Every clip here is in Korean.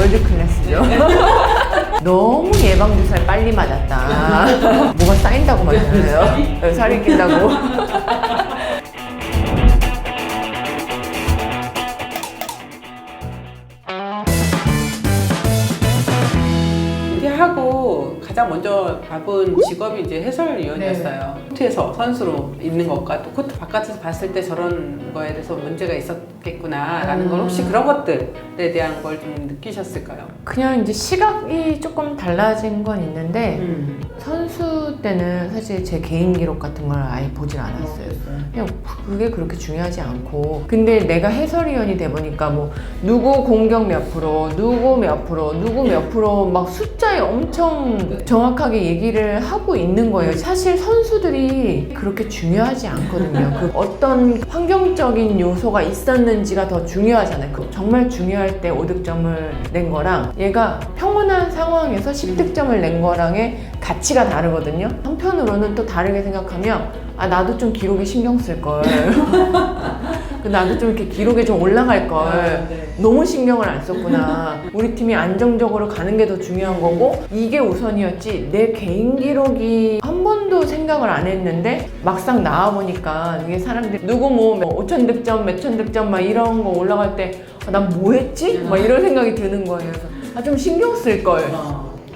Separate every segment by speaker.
Speaker 1: 월드 클래스죠. 너무 예방주사를 빨리 맞았다. 뭐가 쌓인다고 맞잖아요. 살이 낀다고.
Speaker 2: 하고 가장 먼저 잡은 직업이 이제 해설위원이었어요. 코트에서 선수로 있는 것과 또 코트 바깥에서 봤을 때 저런 거에 대해서 문제가 있었겠구나라는 걸 혹시 그런 것들에 대한 걸 좀 느끼셨을까요?
Speaker 1: 그냥 이제 시각이 조금 달라진 건 있는데 선수 때는 사실 제 개인 기록 같은 걸 아예 보질 않았어요. 그냥 그게 그렇게 중요하지 않고, 근데 내가 해설위원이 돼 보니까 뭐 누구 공격 몇 프로, 누구 몇 프로, 누구 몇 프로 막 숫자에 엄청 정확하게 얘기를 하고 있는 거예요. 사실 선수들이 그렇게 중요하지 않거든요. 그 어떤 환경적인 요소가 있었는지가 더 중요하잖아요. 그 정말 중요할 때 5득점을 낸 거랑 얘가 평온한 상황에서 10득점을 낸 거랑의 가치가 다르거든요. 한편으로는 또 다르게 생각하면 아, 나도 좀 기록에 신경 쓸걸. 나도 좀 이렇게 기록에 좀 올라갈걸. 너무 신경을 안 썼구나. 우리 팀이 안정적으로 가는 게 더 중요한 거고 이게 우선이었지 내 개인 기록이 한 번도 생각을 안 했는데 막상 나와보니까 이게 사람들이 누구 뭐 5천 득점, 몇천 득점 막 이런 거 올라갈 때 난 뭐 했지? 막 이런 생각이 드는 거예요. 그래서 아, 좀 신경 쓸걸.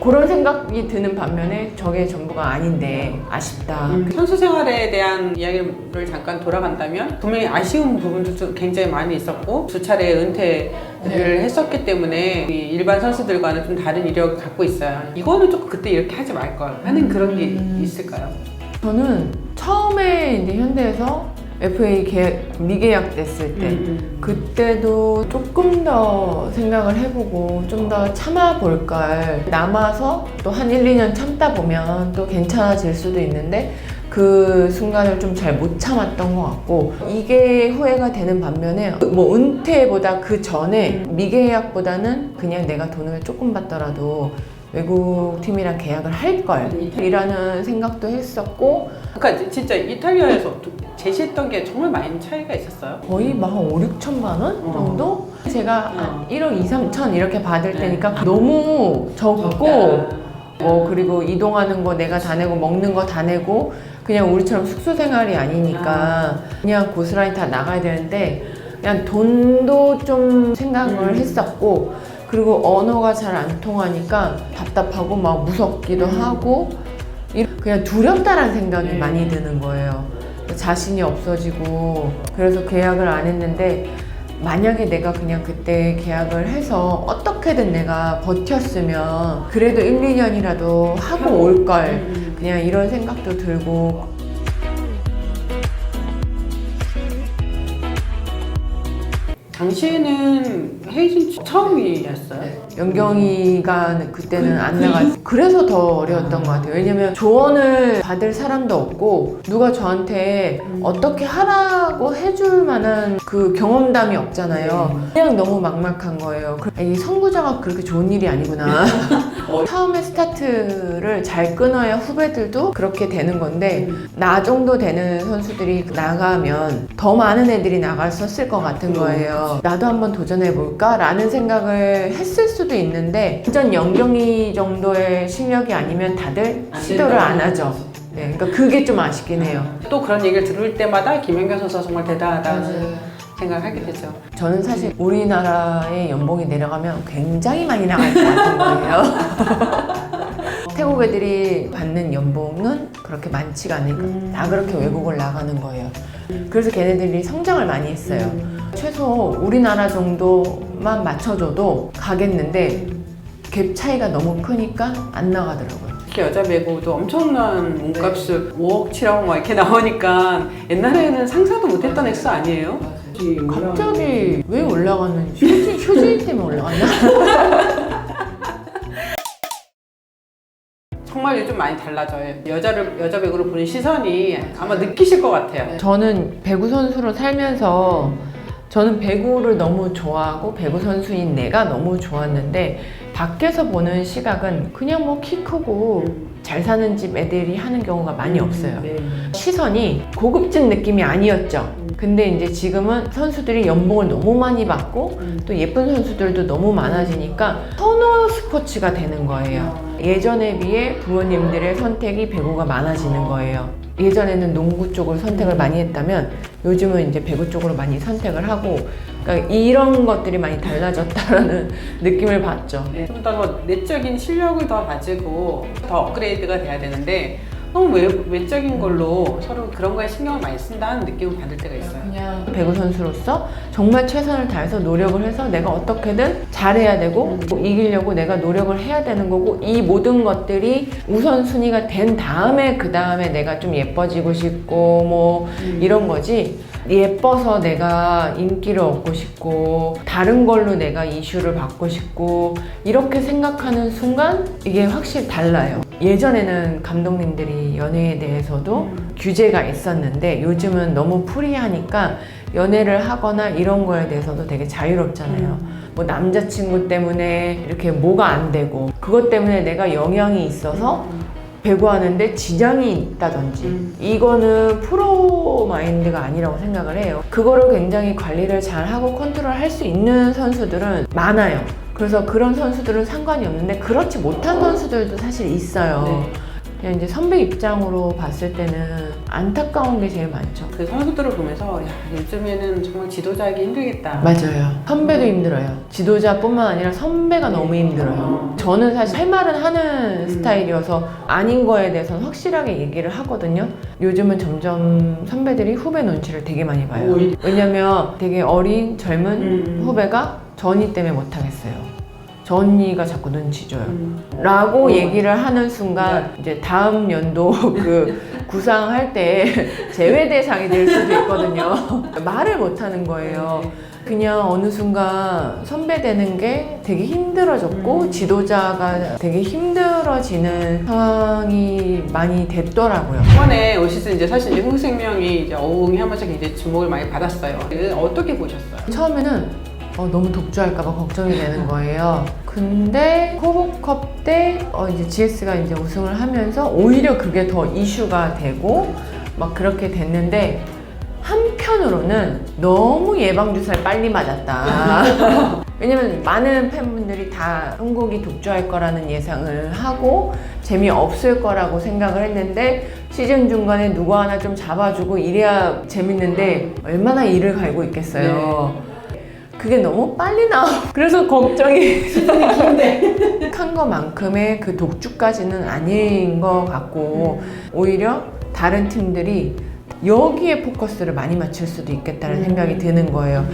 Speaker 1: 그런 생각이 드는 반면에 저게 전부가 아닌데 아쉽다.
Speaker 2: 선수 생활에 대한 이야기를 잠깐 돌아간다면 분명히 아쉬운 부분도 굉장히 많이 있었고 두 차례 은퇴를 했었기 때문에 일반 선수들과는 좀 다른 이력을 갖고 있어요. 이거는 조금 그때 이렇게 하지 말걸 하는 그런 게 있을까요?
Speaker 1: 저는 처음에 이제 현대에서 FA 미계약 됐을 때 그때도 조금 더 생각을 해보고 좀 더 참아볼걸. 남아서 또 한 1, 2년 참다 보면 또 괜찮아질 수도 있는데 그 순간을 좀 잘 못 참았던 것 같고 이게 후회가 되는 반면에 뭐 은퇴보다 그 전에 미계약보다는 그냥 내가 돈을 조금 받더라도 외국 팀이랑 계약을 할 걸 이라는 생각도 했었고,
Speaker 2: 그러니까 진짜 이탈리아에서 제시했던 게 정말 많이 차이가 있었어요.
Speaker 1: 거의 막 한 5, 6천만 원 정도? 제가 한 1억 2, 3천 이렇게 받을 때니까 너무 적고 그리고 이동하는 거 내가 다 내고 먹는 거 다 내고 그냥 우리처럼 숙소 생활이 아니니까 그냥 고스란히 다 나가야 되는데 그냥 돈도 좀 생각을 했었고, 그리고 언어가 잘 안 통하니까 답답하고 막 무섭기도 하고 그냥 두렵다라는 생각이 많이 드는 거예요. 자신이 없어지고 그래서 계약을 안 했는데 만약에 내가 그냥 그때 계약을 해서 어떻게든 내가 버텼으면 그래도 1, 2년이라도 하고 올걸 그냥 이런 생각도 들고.
Speaker 2: 당시에는 헤이즌 처음이었어요?
Speaker 1: 연경이가 그때는 안 나갔어. 그래서 더 어려웠던 것 같아요. 왜냐면 조언을 받을 사람도 없고 누가 저한테 어떻게 하라고 해줄 만한 그 경험담이 없잖아요. 그냥 너무 막막한 거예요. 이 선구자가 그렇게 좋은 일이 아니구나. 처음에 스타트를 잘 끊어야 후배들도 그렇게 되는 건데 나 정도 되는 선수들이 나가면 더 많은 애들이 나갔었을 것 같은 거예요. 나도 한번 도전해볼까? 라는 생각을 했을 수도 있는데 완전 연경이 정도의 실력이 아니면 다들 시도를 안 하죠. 네, 그러니까 그게 좀 아쉽긴 해요.
Speaker 2: 또 그런 얘기를 들을 때마다 김연경 선수가 정말 대단하다는 생각을 하게 되죠.
Speaker 1: 저는 사실 우리나라의 연봉이 내려가면 굉장히 많이 나갈 것 같은 거예요. 태국 애들이 받는 연봉은 그렇게 많지가 않으니까 다 그렇게 외국을 나가는 거예요. 그래서 걔네들이 성장을 많이 했어요. 최소 우리나라 정도만 맞춰줘도 가겠는데 갭 차이가 너무 크니까 안 나가더라고요.
Speaker 2: 특히 여자 배구도 엄청난 몸값을 5억, 7억 막 이렇게 나오니까 옛날에는 상상도 못했던 액수 아니에요?
Speaker 1: 갑자기 왜 올라갔는지 효진 때문에 올라갔나?
Speaker 2: 정말 요즘 많이 달라져요. 여자 배구를 보는 시선이 아마 느끼실 것 같아요.
Speaker 1: 저는 배구 선수로 살면서 저는 배구를 너무 좋아하고 배구 선수인 내가 너무 좋았는데 밖에서 보는 시각은 그냥 뭐 키 크고 잘 사는 집 애들이 하는 경우가 많이 없어요.
Speaker 2: 네.
Speaker 1: 시선이 고급진 느낌이 아니었죠. 근데 이제 지금은 선수들이 연봉을 너무 많이 받고 또 예쁜 선수들도 너무 많아지니까 선호 스포츠가 되는 거예요. 예전에 비해 부모님들의 선택이 배구가 많아지는 거예요. 예전에는 농구 쪽을 선택을 많이 했다면 요즘은 이제 배구 쪽으로 많이 선택을 하고, 그러니까 이런 것들이 많이 달라졌다라는 느낌을 받죠.
Speaker 2: 네. 좀 더 내적인 실력을 더 가지고 더 업그레이드가 돼야 되는데 너무 외적인 걸로 서로 그런 거에 신경을 많이 쓴다는 느낌을 받을 때가 있어요.
Speaker 1: 그냥 배구 선수로서 정말 최선을 다해서 노력을 해서 내가 어떻게든 잘해야 되고 이기려고 내가 노력을 해야 되는 거고, 이 모든 것들이 우선순위가 된 다음에 그 다음에 내가 좀 예뻐지고 싶고 뭐 이런 거지, 예뻐서 내가 인기를 얻고 싶고 다른 걸로 내가 이슈를 받고 싶고 이렇게 생각하는 순간 이게 확실히 달라요. 예전에는 감독님들이 연애에 대해서도 규제가 있었는데 요즘은 너무 프리하니까 연애를 하거나 이런 거에 대해서도 되게 자유롭잖아요. 뭐 남자친구 때문에 이렇게 뭐가 안 되고 그것 때문에 내가 영향이 있어서 배구하는데 지장이 있다든지 이거는 프로 마인드가 아니라고 생각을 해요. 그거를 굉장히 관리를 잘하고 컨트롤 할 수 있는 선수들은 많아요. 그래서 그런 선수들은 상관이 없는데 그렇지 못한 선수들도 사실 있어요.
Speaker 2: 네.
Speaker 1: 그냥 이제 선배 입장으로 봤을 때는 안타까운 게 제일 많죠.
Speaker 2: 그 선수들을 보면서 야, 요즘에는 정말 지도자하기 힘들겠다.
Speaker 1: 맞아요. 선배도 힘들어요. 지도자뿐만 아니라 선배가 너무 힘들어요. 저는 사실 할 말은 하는 스타일이어서 아닌 거에 대해서는 확실하게 얘기를 하거든요. 요즘은 점점 선배들이 후배 눈치를 되게 많이 봐요. 왜냐면 되게 어린 젊은 후배가 저 언니 때문에 못하겠어요. 저 언니가 자꾸 눈치 줘요. 라고 얘기를 하는 순간 이제 다음 연도 그 구상할 때 제외 대상이 될 수도 있거든요. 말을 못 하는 거예요. 그냥 어느 순간 선배 되는 게 되게 힘들어졌고 지도자가 되게 힘들어지는 상황이 많이 됐더라고요.
Speaker 2: 이번에 올 시즌 이제 사실 이제 흥국생명이 이제 어웅하면서 굉장히 주목을 많이 받았어요. 어떻게 보셨어요?
Speaker 1: 처음에는 너무 독주할까봐 걱정이 되는 거예요. 근데 호복컵 때 이제 GS가 이제 우승을 하면서 오히려 그게 더 이슈가 되고 막 그렇게 됐는데, 한편으로는 너무 예방주사를 빨리 맞았다. 왜냐면 많은 팬분들이 다 흥국이 독주할 거라는 예상을 하고 재미없을 거라고 생각을 했는데 시즌 중간에 누구 하나 좀 잡아주고 이래야 재밌는데 얼마나 이를 갈고 있겠어요. 그게 너무 빨리 나와. 그래서 걱정이 한 것만큼의 그 독주까지는 아닌 것 같고 오히려 다른 팀들이 여기에 포커스를 많이 맞출 수도 있겠다는 생각이 드는 거예요.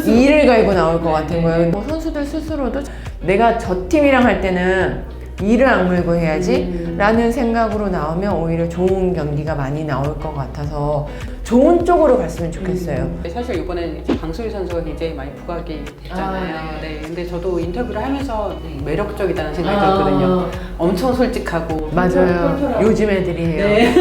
Speaker 1: 이를 갈고 나올 것 같은 거예요. 뭐 선수들 스스로도 내가 저 팀이랑 할 때는 이를 악물고 해야지 라는 생각으로 나오면 오히려 좋은 경기가 많이 나올 것 같아서 좋은 쪽으로 갔으면 좋겠어요.
Speaker 2: 사실 이번에는 이제 강수희 선수가 굉장히 많이 부각이 됐잖아요. 네. 근데 저도 인터뷰를 하면서 매력적이다는 생각이 들었거든요. 엄청 솔직하고.
Speaker 1: 맞아요. 요즘 애들이에요.
Speaker 2: 네.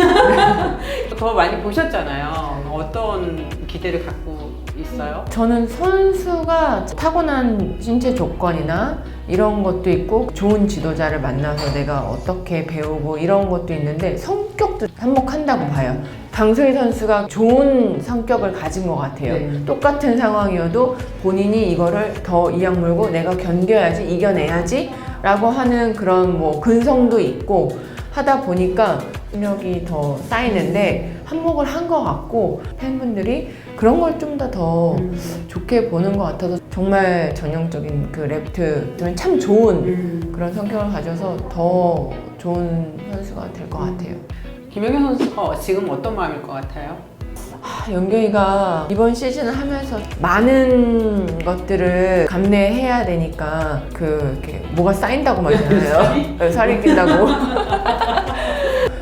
Speaker 2: 더 많이 보셨잖아요. 어떤 기대를 갖고 있어요?
Speaker 1: 저는 선수가 타고난 신체 조건이나 이런 것도 있고 좋은 지도자를 만나서 내가 어떻게 배우고 이런 것도 있는데 성격도 한몫한다고 봐요. 강소희 선수가 좋은 성격을 가진 것 같아요. 똑같은 상황이어도 본인이 이거를 더 이악 물고 내가 견뎌야지, 이겨내야지 라고 하는 그런 뭐 근성도 있고 하다 보니까 실력이 더 쌓이는데 한몫을 한 것 같고 팬분들이 그런 걸 좀 더 좋게 보는 것 같아서 정말 전형적인 그 레프트면 참 좋은 그런 성격을 가져서 더 좋은 선수가 될 것 같아요.
Speaker 2: 김연경 선수가 지금 어떤 마음일 것 같아요?
Speaker 1: 연경이가 이번 시즌을 하면서 많은 것들을 감내해야 되니까 이렇게 뭐가 쌓인다고 말하잖아요. 살이 낀다고.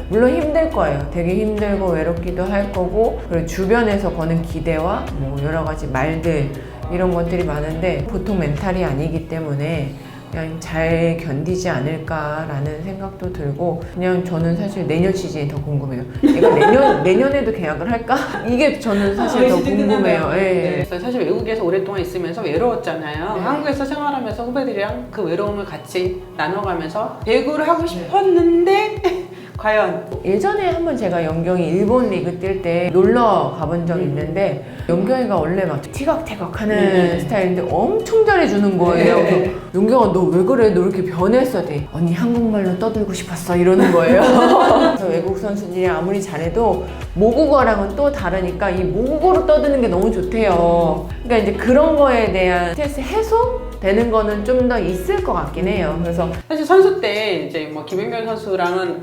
Speaker 1: 물론 힘들 거예요. 되게 힘들고 외롭기도 할 거고 그리고 주변에서 거는 기대와 뭐 여러 가지 말들 이런 것들이 많은데 보통 멘탈이 아니기 때문에 그냥 잘 견디지 않을까라는 생각도 들고 그냥 저는 사실 내년 시즌이 더 궁금해요. 얘가 내년에도 계약을 할까? 이게 저는 사실 더 궁금해요. 네.
Speaker 2: 사실 외국에서 오랫동안 있으면서 외로웠잖아요.
Speaker 1: 네.
Speaker 2: 한국에서 생활하면서 후배들이랑 그 외로움을 같이 나눠가면서 배구를 하고 싶었는데 과연
Speaker 1: 예전에 한번 제가 연경이 일본 리그 뛸 때 놀러 가본 적이 있는데 연경이가 원래 막 티격태격하는
Speaker 2: 네.
Speaker 1: 스타일인데 엄청 잘해주는 거예요.
Speaker 2: 네.
Speaker 1: 그래서 연경아 너 왜 그래? 너 이렇게 변했어? 네. 언니 한국말로 떠들고 싶었어 이러는 거예요. 그래서 외국 선수들이 아무리 잘해도 모국어랑은 또 다르니까 이 모국어로 떠드는 게 너무 좋대요. 그러니까 이제 그런 거에 대한 스트레스 해소? 되는 거는 좀 더 있을 것 같긴 해요. 그래서
Speaker 2: 사실 선수 때 이제 뭐 김연경 선수랑은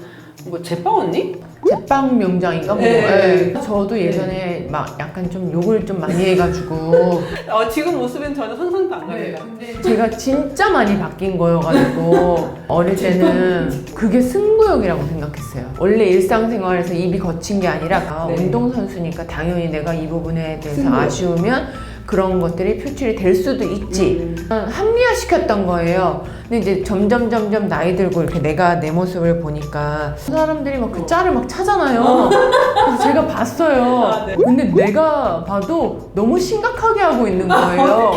Speaker 2: 뭐 제빵 언니?
Speaker 1: 제빵 명장인가 뭐.
Speaker 2: 네.
Speaker 1: 네. 저도 예전에 막 약간 좀 욕을 좀 많이 해가지고
Speaker 2: 지금 모습은 저는 상상도 안 갑니다.
Speaker 1: 제가 진짜 많이 바뀐 거여가지고 어릴 때는 그게 승부욕이라고 생각했어요. 원래 일상생활에서 입이 거친 게 아니라
Speaker 2: 네.
Speaker 1: 운동선수니까 당연히 내가 이 부분에 대해서 아쉬우면 그런 것들이 표출이 될 수도 있지. 합리화시켰던 거예요. 근데 이제 점점 나이 들고 이렇게 내가 내 모습을 보니까 사람들이 막 그 짤을 막 차잖아요. 그래서 제가 봤어요.
Speaker 2: 네.
Speaker 1: 근데 내가 봐도 너무 심각하게 하고 있는 거예요.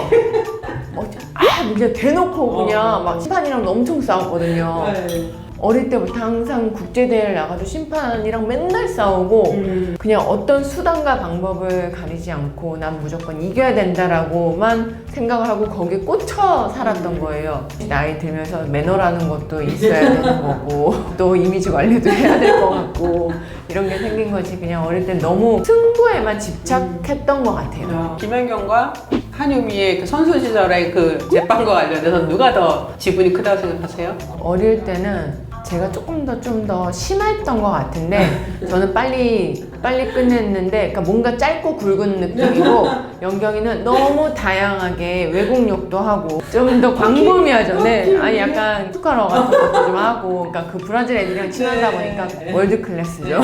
Speaker 1: 이제 대놓고 그냥 막 심판이랑도 엄청 싸웠거든요.
Speaker 2: 네.
Speaker 1: 어릴 때부터 항상 국제대회를 나가도 심판이랑 맨날 싸우고 그냥 어떤 수단과 방법을 가리지 않고 난 무조건 이겨야 된다라고만 생각을 하고 거기에 꽂혀 살았던 거예요. 나이 들면서 매너라는 것도 있어야 되는 거고 또 이미지 관리도 해야 될 것 같고 이런 게 생긴 거지. 그냥 어릴 때 너무 승부에만 집착했던 것 같아요.
Speaker 2: 김연경과 한유미의 그 선수 시절의 그 제빵과 관련해서 누가 더 지분이 크다고 생각하세요?
Speaker 1: 어릴 때는 제가 조금 더 좀 더 심했던 것 같은데 저는 빨리 끝냈는데 그러니까 뭔가 짧고 굵은 느낌이고 연경이는 너무 다양하게 외국욕도 하고 좀 더 광범위하죠. 네, 아니 약간 숟가락 같은 것도 좀 하고 그러니까 그 브라질 애들이랑 친하다 보니까 월드 클래스죠.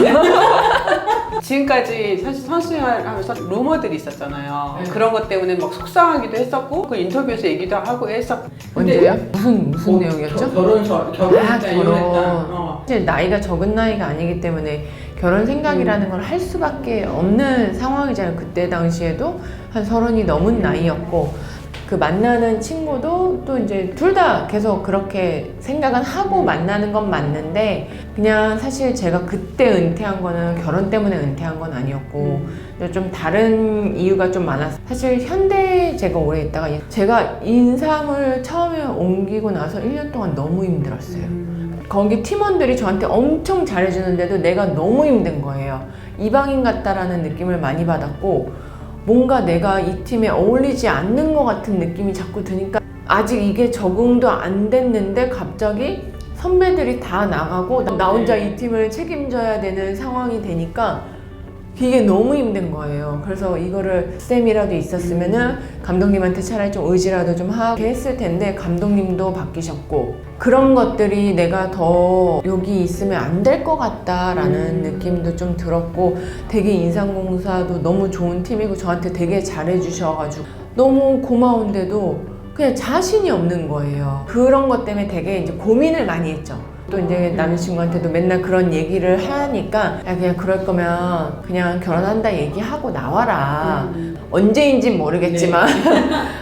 Speaker 2: 지금까지 사실 선수 생활하면서 루머들이 있었잖아요.
Speaker 1: 네.
Speaker 2: 그런 것 때문에 막 속상하기도 했었고 그 인터뷰에서 얘기도 하고 했었고.
Speaker 1: 언제요? 무슨 내용이었죠?
Speaker 2: 결혼했다, 이혼했다.
Speaker 1: 사실 나이가 적은 나이가 아니기 때문에 결혼 생각이라는 걸 할 수밖에 없는 상황이잖아요. 그때 당시에도 한 30이 넘은 나이였고 그 만나는 친구도 또 이제 둘 다 계속 그렇게 생각은 하고 만나는 건 맞는데 그냥 사실 제가 그때 은퇴한 거는 결혼 때문에 은퇴한 건 아니었고 좀 다른 이유가 좀 많았어요. 사실 현대에 제가 오래 있다가 제가 인삼을 처음에 옮기고 나서 1년 동안 너무 힘들었어요. 거기 팀원들이 저한테 엄청 잘해주는데도 내가 너무 힘든 거예요. 이방인 같다라는 느낌을 많이 받았고 뭔가 내가 이 팀에 어울리지 않는 것 같은 느낌이 자꾸 드니까 아직 이게 적응도 안 됐는데 갑자기 선배들이 다 나가고 나 혼자 이 팀을 책임져야 되는 상황이 되니까 이게 너무 힘든 거예요. 그래서 이거를 쌤이라도 있었으면은 감독님한테 차라리 좀 의지라도 좀 하게 했을 텐데 감독님도 바뀌셨고 그런 것들이 내가 더 여기 있으면 안 될 것 같다라는 느낌도 좀 들었고 되게 인삼공사도 너무 좋은 팀이고 저한테 되게 잘해주셔가지고 너무 고마운데도 그냥 자신이 없는 거예요. 그런 것 때문에 되게 이제 고민을 많이 했죠. 또 이제 남자친구한테도 맨날 그런 얘기를 하니까 야 그냥 그럴 거면 그냥 결혼한다 얘기하고 나와라. 언제인진 모르겠지만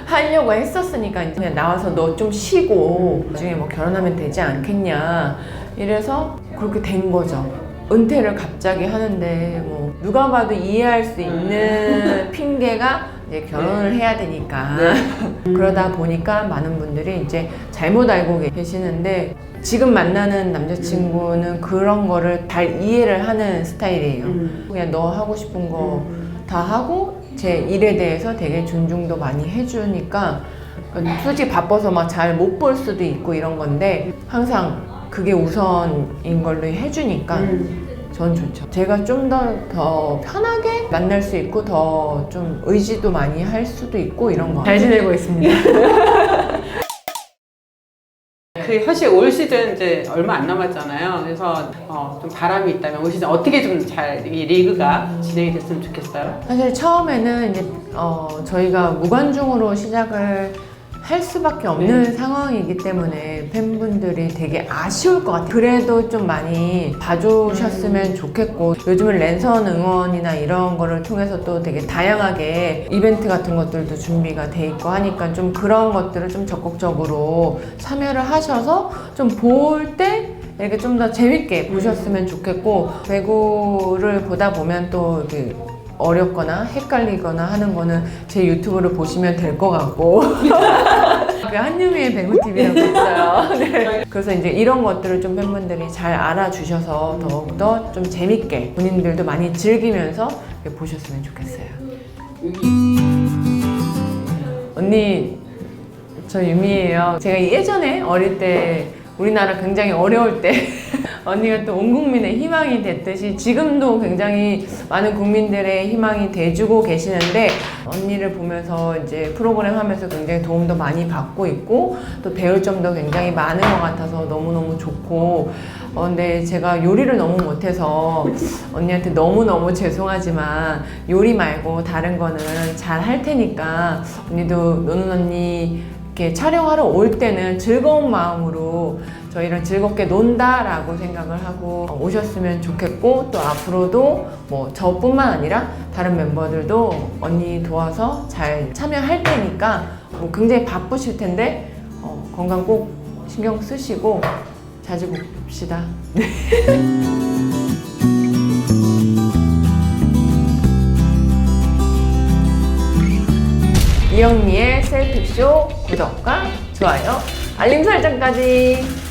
Speaker 1: 하려고 했었으니까 그냥 나와서 너 좀 쉬고 나중에 뭐 결혼하면 되지 않겠냐 이래서 그렇게 된 거죠. 은퇴를 갑자기 하는데 뭐 누가 봐도 이해할 수 있는 핑계가 이제 결혼을 해야 되니까 그러다 보니까 많은 분들이 이제 잘못 알고 계시는데 지금 만나는 남자친구는 그런 거를 잘 이해를 하는 스타일이에요. 그냥 너 하고 싶은 거 다 하고 제 일에 대해서 되게 존중도 많이 해주니까 솔직히 바빠서 막 잘 못 볼 수도 있고 이런 건데 항상 그게 우선인 걸로 해주니까 전 좋죠. 제가 좀 더 편하게 만날 수 있고 더 좀 의지도 많이 할 수도 있고 이런 거 잘 지내고 있습니다.
Speaker 2: 그 사실 올 시즌 이제 얼마 안 남았잖아요. 그래서 좀 바람이 있다면 올 시즌 어떻게 좀 잘 이 리그가 진행이 됐으면 좋겠어요.
Speaker 1: 사실 처음에는 이제 저희가 무관중으로 시작을 할 수밖에 없는 상황이기 때문에 팬분들이 되게 아쉬울 것 같아요. 그래도 좀 많이 봐주셨으면 좋겠고 요즘은 랜선 응원이나 이런 거를 통해서 또 되게 다양하게 이벤트 같은 것들도 준비가 돼 있고 하니까 좀 그런 것들을 좀 적극적으로 참여를 하셔서 좀 볼 때 이렇게 좀 더 재밌게 보셨으면 좋겠고, 배구를 보다 보면 또 이렇게 어렵거나 헷갈리거나 하는 거는 제 유튜브를 보시면 될 것 같고 그 한유미의 배구TV라고 있어요. 네. 그래서 이제 이런 것들을 좀 팬분들이 잘 알아주셔서 더욱더 좀 재밌게 본인들도 많이 즐기면서 이렇게 보셨으면 좋겠어요. 언니, 저 유미예요. 제가 예전에 어릴 때 우리나라 굉장히 어려울 때 언니가 또 온 국민의 희망이 됐듯이 지금도 굉장히 많은 국민들의 희망이 돼주고 계시는데, 언니를 보면서 이제 프로그램 하면서 굉장히 도움도 많이 받고 있고 또 배울 점도 굉장히 많은 것 같아서 너무너무 좋고, 근데 제가 요리를 너무 못해서 언니한테 너무너무 죄송하지만 요리 말고 다른 거는 잘 할 테니까 언니도 노는 언니 이렇게 촬영하러 올 때는 즐거운 마음으로 저희랑 즐겁게 논다라고 생각을 하고 오셨으면 좋겠고, 또 앞으로도 뭐 저뿐만 아니라 다른 멤버들도 언니 도와서 잘 참여할 테니까 뭐 굉장히 바쁘실 텐데 건강 꼭 신경 쓰시고 자주 봅시다. 네. 이영미의 셀픽쇼 구독과 좋아요, 알림 설정까지.